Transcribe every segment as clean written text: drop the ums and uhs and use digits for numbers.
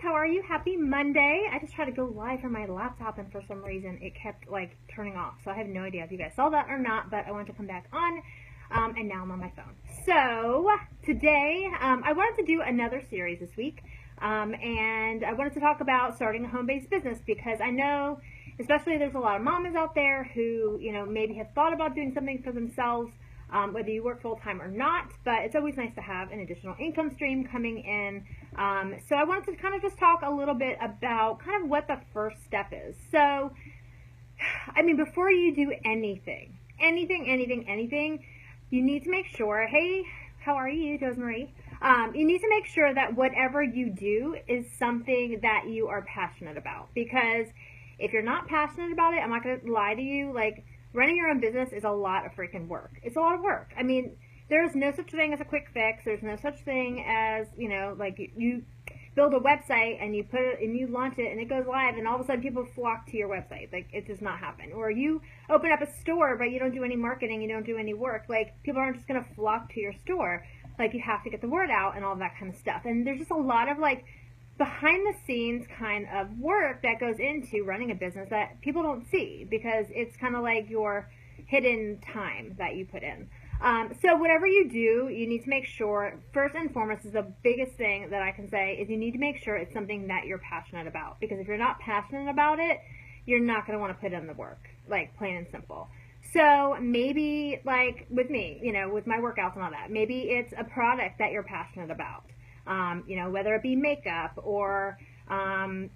how are you? Happy Monday. I just tried to go live from my laptop and for some reason it kept like turning off. So I have no idea if you guys saw that or not, but I wanted to come back on and now I'm on my phone. So today I wanted to do another series this week and I wanted to talk about starting a home-based business because I know especially there's a lot of mamas out there who, maybe have thought about doing something for themselves, whether you work full-time or not, but it's always nice to have an additional income stream coming in. So I wanted to kind of just talk a little bit about kind of what the first step is. So, before you do anything, you need to make sure, hey, how are you, Rosemarie? You need to make sure that whatever you do is something that you are passionate about, because if you're not passionate about it, I'm not going to lie to you, like, running your own business is a lot of freaking work. It's a lot of work. There's no such thing as a quick fix. There's no such thing as, you build a website and you put it and you launch it and it goes live and all of a sudden people flock to your website. Like, it does not happen. Or you open up a store but you don't do any marketing, you don't do any work. Like, people aren't just going to flock to your store. Like, you have to get the word out and all that kind of stuff. And there's just a lot of, like, behind the scenes kind of work that goes into running a business that people don't see because it's kind of like your hidden time that you put in. So whatever you do, you need to make sure, first and foremost, is the biggest thing that I can say is you need to make sure it's something that you're passionate about, because if you're not passionate about it, you're not going to want to put in the work, like, plain and simple. So maybe, like with me, with my workouts and all that, maybe it's a product that you're passionate about. Whether it be makeup or, home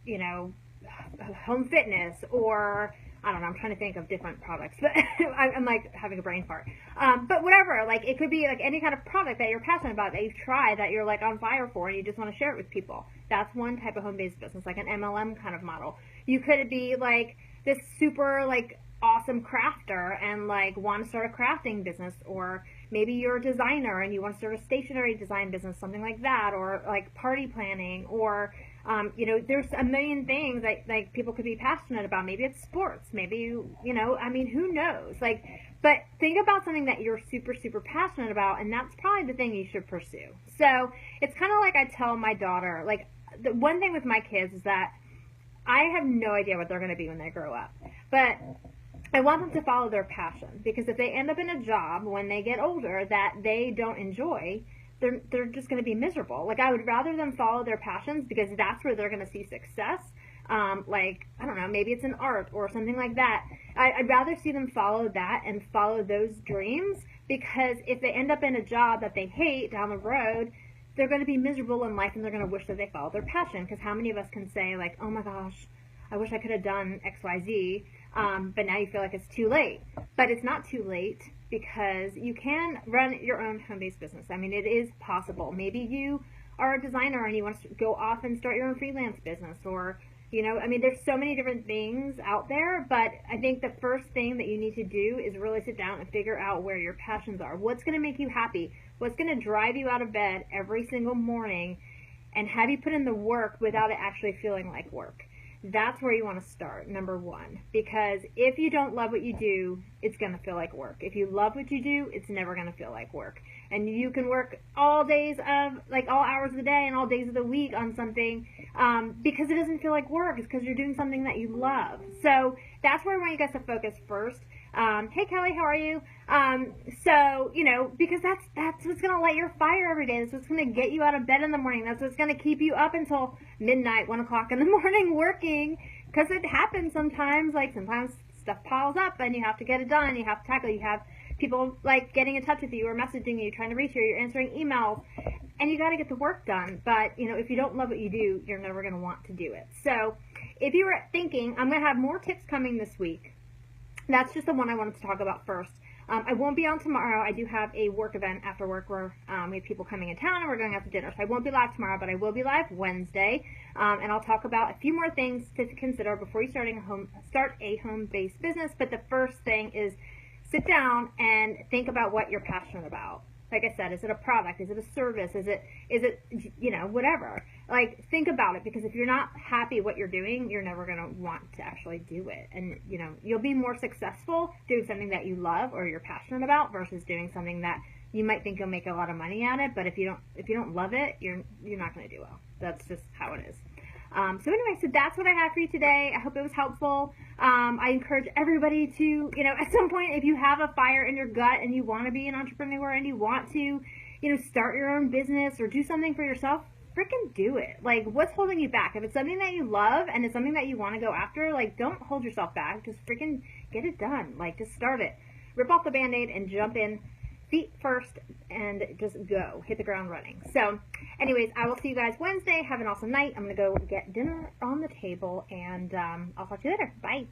fitness or, I don't know, I'm trying to think of different products, but I'm like having a brain fart. But whatever, like, it could be like any kind of product that you're passionate about, that you've tried, that you're like on fire for, and you just want to share it with people. That's one type of home-based business, like an MLM kind of model. You could be like this super, like, awesome crafter and like want to start a crafting business, or maybe you're a designer and you want to start a stationery design business, something like that, or like party planning, or there's a million things that like people could be passionate about. Maybe it's sports, maybe who knows, like, but think about something that you're super, super passionate about, and that's probably the thing you should pursue. So it's kind of like I tell my daughter, like, the one thing with my kids is that I have no idea what they're going to be when they grow up, but I want them to follow their passion, because if they end up in a job when they get older that they don't enjoy, they're just going to be miserable. Like, I would rather them follow their passions, because that's where they're going to see success. Like, I don't know, maybe it's an art or something like that. I'd rather see them follow that and follow those dreams, because if they end up in a job that they hate down the road, they're going to be miserable in life and they're going to wish that they followed their passion. Because how many of us can say, like, oh my gosh, I wish I could have done XYZ, but now you feel like it's too late. But it's not too late, because you can run your own home-based business. It is possible. Maybe you are a designer and you want to go off and start your own freelance business, or, there's so many different things out there, but I think the first thing that you need to do is really sit down and figure out where your passions are. What's going to make you happy? What's going to drive you out of bed every single morning and have you put in the work without it actually feeling like work? That's where you want to start, number one, because if you don't love what you do, it's going to feel like work. If you love what you do, it's never going to feel like work. And you can work all hours of the day and all days of the week on something because it doesn't feel like work. It's because you're doing something that you love. So that's where I want you guys to focus first. Hey, Kelly, how are you? Because that's what's going to light your fire every day. That's what's going to get you out of bed in the morning. That's what's going to keep you up until midnight, 1 o'clock in the morning working, because it happens sometimes. Like, sometimes stuff piles up and you have to get it done. You have to tackle it. You have people, like, getting in touch with you or messaging you, trying to reach you, you're answering emails, and you got to get the work done. But, if you don't love what you do, you're never going to want to do it. So if you were thinking, I'm going to have more tips coming this week, that's just the one I wanted to talk about first. I won't be on tomorrow. I do have a work event after work where we have people coming in town and we're going out to dinner. So I won't be live tomorrow, but I will be live Wednesday. And I'll talk about a few more things to consider before you start a home-based business. But the first thing is sit down and think about what you're passionate about. Like I said, is it a product? Is it a service? Is it whatever. Like, think about it, because if you're not happy what you're doing, you're never going to want to actually do it. And, you'll be more successful doing something that you love or you're passionate about versus doing something that you might think you'll make a lot of money at it, but if you don't love it, you're not going to do well. That's just how it is. So anyway, so that's what I have for you today. I hope it was helpful. I encourage everybody to, you know, at some point, if you have a fire in your gut and you want to be an entrepreneur and you want to, you know, start your own business or do something for yourself, freaking do it. Like, what's holding you back? If it's something that you love and it's something that you want to go after, like, don't hold yourself back. Just freaking get it done. Like, just start it. Rip off the Band-Aid and jump in feet first and just go. Hit the ground running. So, anyways, I will see you guys Wednesday. Have an awesome night. I'm going to go get dinner on the table, and I'll talk to you later. Bye.